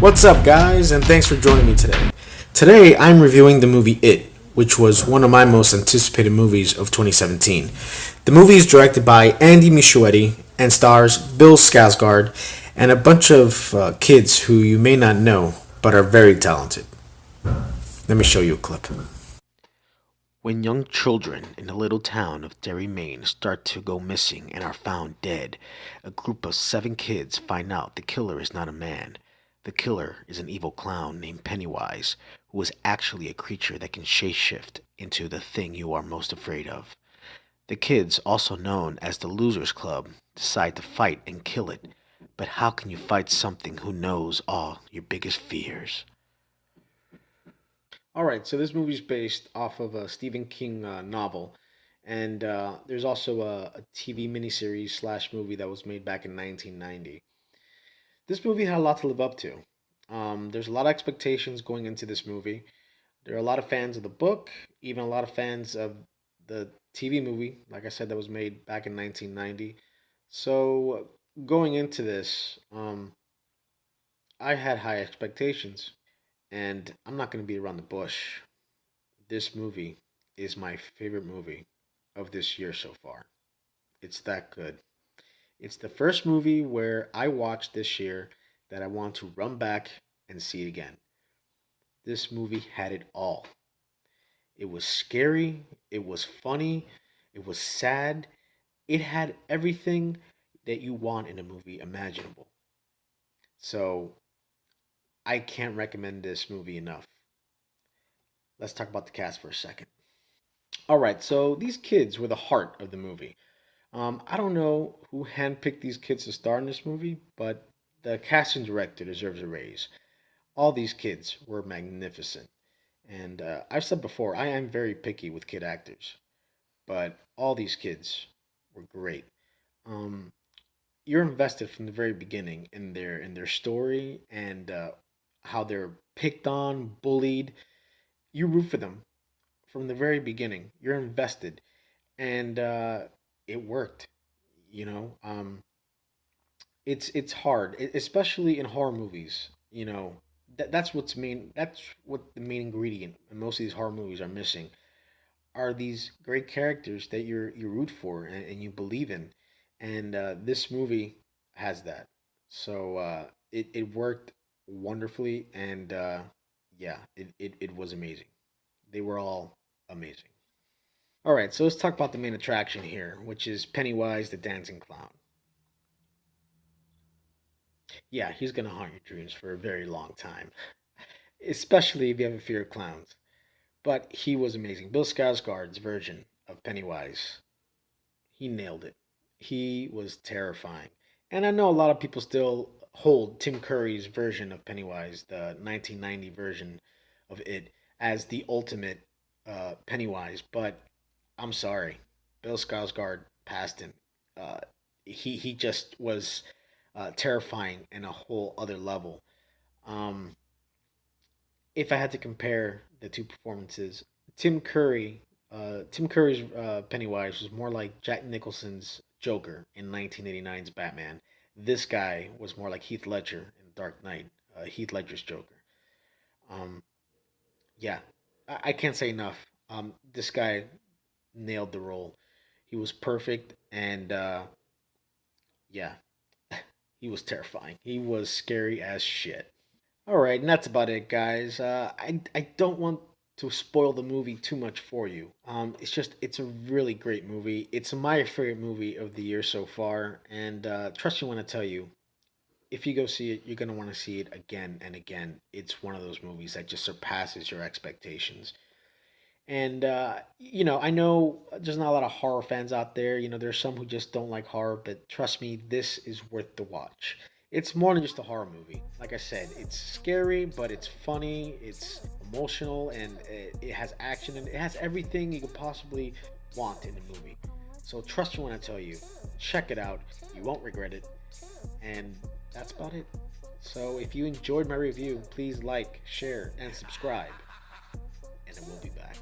What's up, guys, and thanks for joining me today. Today, I'm reviewing the movie It, which was one of my most anticipated movies of 2017. The movie is directed by Andy Muschietti and stars Bill Skarsgård and a bunch of kids who you may not know but are very talented. Let me show you a clip. When young children in the little town of Derry, Maine start to go missing and are found dead, a group of 7 kids find out the killer is not a man. The killer is an evil clown named Pennywise, who is actually a creature that can shapeshift into the thing you are most afraid of. The kids, also known as the Losers Club, decide to fight and kill it. But how can you fight something who knows all your biggest fears? All right, so this movie's based off of a Stephen King novel, and there's also a TV miniseries slash movie that was made back in 1990. This movie had a lot to live up to. There's a lot of expectations going into this movie. There are a lot of fans of the book, even a lot of fans of the TV movie, like I said, that was made back in 1990. So going into this, I had high expectations, and I'm not going to beat around the bush. This movie is my favorite movie of this year so far. It's that good. It's the first movie where I watched this year that I want to run back and see again. This movie had it all. It was scary, it was funny, it was sad. It had everything that you want in a movie imaginable. So I can't recommend this movie enough. Let's talk about the cast for a second. All right, so these kids were the heart of the movie. I don't know who handpicked these kids to star in this movie, but the casting director deserves a raise. All these kids were magnificent. And I've said before, I am very picky with kid actors, but all these kids were great. Um, you're invested from the very beginning in their story and how they're picked on, bullied. You root for them from the very beginning. You're invested, and it worked. You know, it's hard, especially in horror movies. That's what the main ingredient in most of these horror movies are missing are these great characters that you root for and you believe in, and this movie has that. So it worked wonderfully, and yeah, it was amazing. They were all amazing. All right, so let's talk about the main attraction here, which is Pennywise the Dancing Clown. Yeah, he's gonna haunt your dreams for a very long time, especially if you have a fear of clowns. But he was amazing. Bill Skarsgård's version of Pennywise, he nailed it. He was terrifying. And I know a lot of people still hold Tim Curry's version of Pennywise, the 1990 version of it, as the ultimate Pennywise. But I'm sorry, Bill Skarsgård passed him. Uh, he just was terrifying in a whole other level. Um, if I had to compare the two performances, Tim Curry, Tim Curry's Pennywise was more like Jack Nicholson's Joker in 1989's Batman. This guy was more like Heath Ledger in Dark Knight, Heath Ledger's Joker. Um, yeah, I can't say enough. This guy nailed the role. He was perfect, and yeah, he was terrifying. He was scary as shit. All right, and that's about it, guys. I don't want to spoil the movie too much for you. It's a really great movie. It's my favorite movie of the year so far, and trust me when I tell you, if you go see it, you're gonna want to see it again and again. It's one of those movies that just surpasses your expectations. And I know there's not a lot of horror fans out there. There's some who just don't like horror, but trust me, this is worth the watch. It's more than just a horror movie. Like I said, it's scary, but it's funny, it's emotional, and it has action, and it has everything you could possibly want in a movie. So trust me when I tell you, check it out. You won't regret it. And that's about it. So if you enjoyed my review, please like, share, and subscribe. And I will be back.